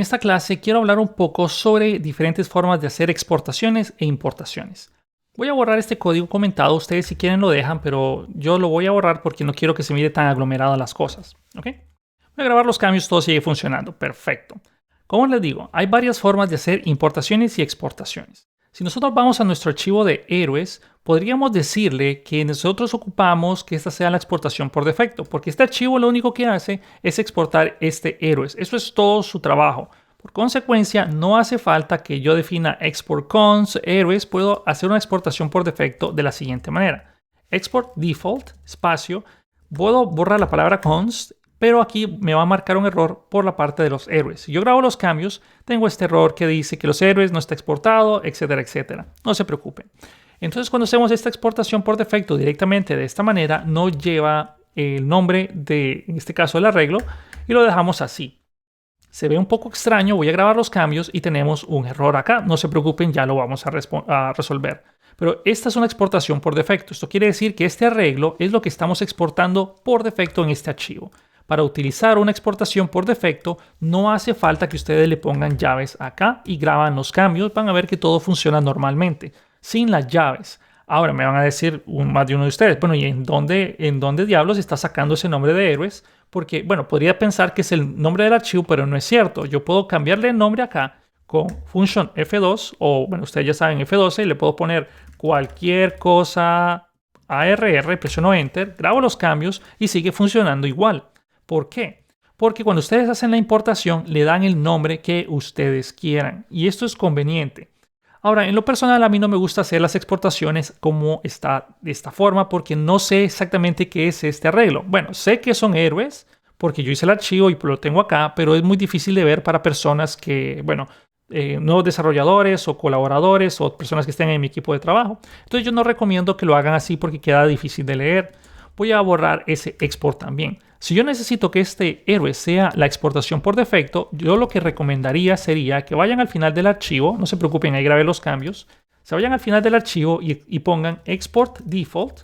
En esta clase quiero hablar un poco sobre diferentes formas de hacer exportaciones e importaciones. Voy a borrar este código comentado, ustedes si quieren lo dejan, pero yo lo voy a borrar porque no quiero que se mire tan aglomeradas las cosas. ¿Ok? Voy a grabar los cambios, todo sigue funcionando. Perfecto. Como les digo, hay varias formas de hacer importaciones y exportaciones. Si nosotros vamos a nuestro archivo de héroes, podríamos decirle que nosotros ocupamos que esta sea la exportación por defecto, porque este archivo lo único que hace es exportar este héroes. Eso es todo su trabajo. Por consecuencia, no hace falta que yo defina export cons héroes. Puedo hacer una exportación por defecto de la siguiente manera. Export default, espacio. Puedo borrar la palabra const, pero aquí me va a marcar un error por la parte de los héroes. Si yo grabo los cambios, tengo este error que dice que los héroes no está exportado, etcétera, etcétera. No se preocupen. Entonces, cuando hacemos esta exportación por defecto directamente de esta manera, no lleva el nombre de, en este caso, el arreglo, y lo dejamos así. Se ve un poco extraño, voy a grabar los cambios y tenemos un error acá. No se preocupen, ya lo vamos a resolver. Pero esta es una exportación por defecto. Esto quiere decir que este arreglo es lo que estamos exportando por defecto en este archivo. Para utilizar una exportación por defecto, no hace falta que ustedes le pongan llaves acá y graban los cambios. Van a ver que todo funciona normalmente, sin las llaves. Ahora me van a decir más de uno de ustedes, bueno, ¿y en dónde diablos está sacando ese nombre de héroes? Porque, bueno, podría pensar que es el nombre del archivo, pero no es cierto. Yo puedo cambiarle el nombre acá con function F2 o, bueno, ustedes ya saben, F12, y le puedo poner cualquier cosa ARR, presiono Enter, grabo los cambios y sigue funcionando igual. ¿Por qué? Porque cuando ustedes hacen la importación le dan el nombre que ustedes quieran y esto es conveniente. Ahora, en lo personal a mí no me gusta hacer las exportaciones como está de esta forma porque no sé exactamente qué es este arreglo. Bueno, sé que son héroes porque yo hice el archivo y lo tengo acá, pero es muy difícil de ver para personas que, bueno, nuevos desarrolladores o colaboradores o personas que estén en mi equipo de trabajo. Entonces yo no recomiendo que lo hagan así porque queda difícil de leer. Voy a borrar ese export también. Si yo necesito que este héroe sea la exportación por defecto, yo lo que recomendaría sería que vayan al final del archivo, no se preocupen, ahí grabé los cambios, se vayan al final del archivo y pongan export default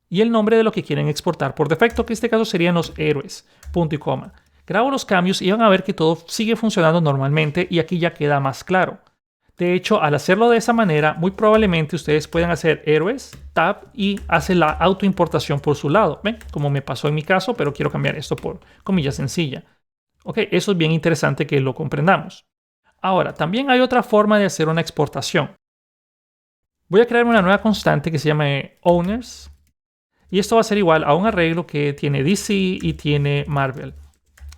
y el nombre de lo que quieren exportar por defecto, que en este caso serían los héroes, punto y coma. Grabo los cambios y van a ver que todo sigue funcionando normalmente y aquí ya queda más claro. De hecho, al hacerlo de esa manera, muy probablemente ustedes puedan hacer héroes, tab y hace la autoimportación por su lado. ¿Ven? Como me pasó en mi caso, pero quiero cambiar esto por comilla sencilla. Ok, eso es bien interesante que lo comprendamos. Ahora, también hay otra forma de hacer una exportación. Voy a crear una nueva constante que se llama owners. Y esto va a ser igual a un arreglo que tiene DC y tiene Marvel.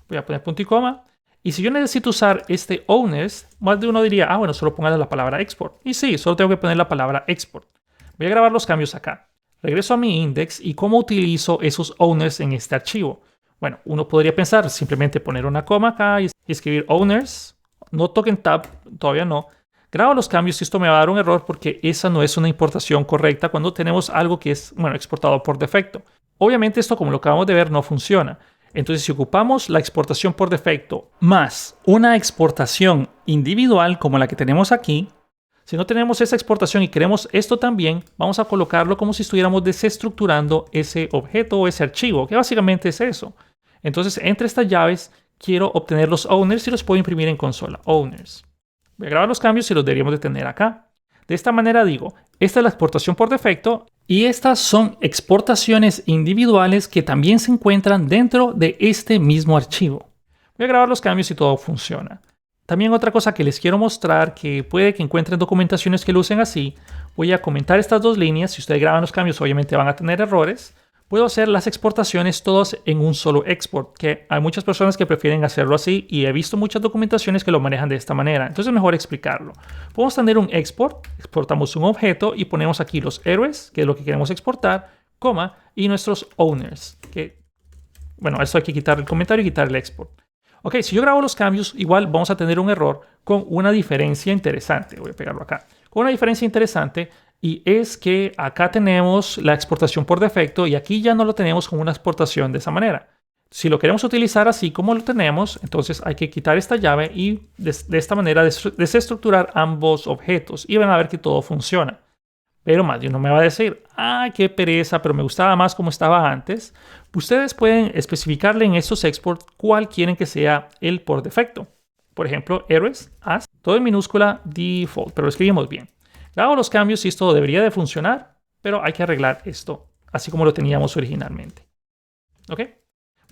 Voy a poner punto y coma. Y si yo necesito usar este owners, más de uno diría, bueno, solo pongan la palabra export. Y sí, solo tengo que poner la palabra export. Voy a grabar los cambios acá. Regreso a mi index y cómo utilizo esos owners en este archivo. Bueno, uno podría pensar simplemente poner una coma acá y escribir owners. No toquen tab, todavía no. Grabo los cambios y esto me va a dar un error porque esa no es una importación correcta cuando tenemos algo que es, bueno, exportado por defecto. Obviamente esto, como lo acabamos de ver, no funciona. Entonces, si ocupamos la exportación por defecto más una exportación individual como la que tenemos aquí, si no tenemos esa exportación y queremos esto también, vamos a colocarlo como si estuviéramos desestructurando ese objeto o ese archivo, que básicamente es eso. Entonces, entre estas llaves, quiero obtener los owners y los puedo imprimir en consola. Owners. Voy a grabar los cambios y los deberíamos de tener acá. De esta manera digo, esta es la exportación por defecto y estas son exportaciones individuales que también se encuentran dentro de este mismo archivo. Voy a grabar los cambios y todo funciona. También otra cosa que les quiero mostrar, que puede que encuentren documentaciones que lo usen así, voy a comentar estas dos líneas. Si ustedes graban los cambios obviamente van a tener errores. Puedo hacer las exportaciones todas en un solo export, que hay muchas personas que prefieren hacerlo así y he visto muchas documentaciones que lo manejan de esta manera. Entonces es mejor explicarlo. Podemos tener un export, exportamos un objeto y ponemos aquí los héroes, que es lo que queremos exportar, coma, y nuestros owners, que, bueno, esto hay que quitar el comentario y quitar el export. Ok, si yo grabo los cambios, igual vamos a tener un error con una diferencia interesante. Voy a pegarlo acá. Con una diferencia interesante. Y es que acá tenemos la exportación por defecto y aquí ya no lo tenemos como una exportación de esa manera. Si lo queremos utilizar así como lo tenemos, entonces hay que quitar esta llave y de esta manera desestructurar ambos objetos y van a ver que todo funciona. Pero más de uno me va a decir, qué pereza, pero me gustaba más como estaba antes. Ustedes pueden especificarle en estos exports cuál quieren que sea el por defecto. por ejemplo, héroes, as, todo en minúscula, default, pero lo escribimos bien. Grabo los cambios y esto debería de funcionar, pero hay que arreglar esto, así como lo teníamos originalmente. ¿Ok?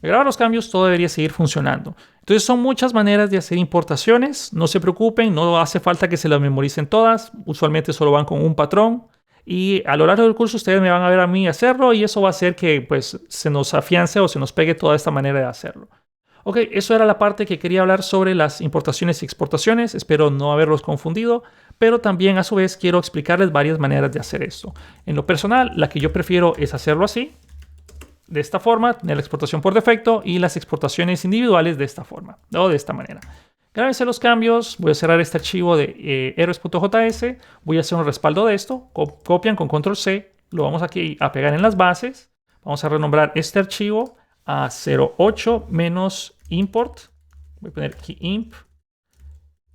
Grabo los cambios, todo debería seguir funcionando. Entonces son muchas maneras de hacer importaciones. No se preocupen, no hace falta que se las memoricen todas. Usualmente solo van con un patrón. Y a lo largo del curso ustedes me van a ver a mí hacerlo y eso va a hacer que pues, se nos afiance o se nos pegue toda esta manera de hacerlo. Ok, eso era la parte que quería hablar sobre las importaciones y exportaciones. Espero no haberlos confundido, pero también a su vez quiero explicarles varias maneras de hacer esto. En lo personal, la que yo prefiero es hacerlo así, de esta forma, tener la exportación por defecto y las exportaciones individuales de esta forma, o de esta manera. Grábense los cambios, voy a cerrar este archivo de héroes.js, voy a hacer un respaldo de esto, copian con control C, lo vamos aquí a pegar en las bases, vamos a renombrar este archivo a 08-import, voy a poner aquí imp,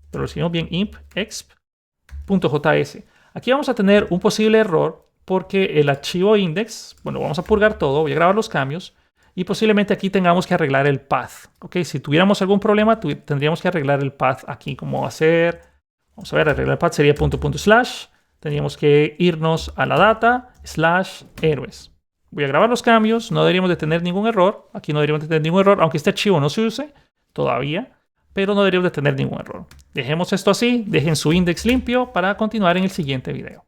pero lo escribimos bien imp exp.js. Aquí vamos a tener un posible error porque el archivo index, bueno, vamos a purgar todo, voy a grabar los cambios y posiblemente aquí tengamos que arreglar el path. ¿Ok? Si tuviéramos algún problema, tendríamos que arreglar el path aquí. ¿Cómo hacer? Vamos a ver, arreglar el path sería // Tendríamos que irnos a la data /héroes. Voy a grabar los cambios, no deberíamos de tener ningún error. Aquí no deberíamos de tener ningún error, aunque este archivo no se use todavía, pero no deberíamos de tener ningún error. Dejemos esto así, dejen su index limpio para continuar en el siguiente video.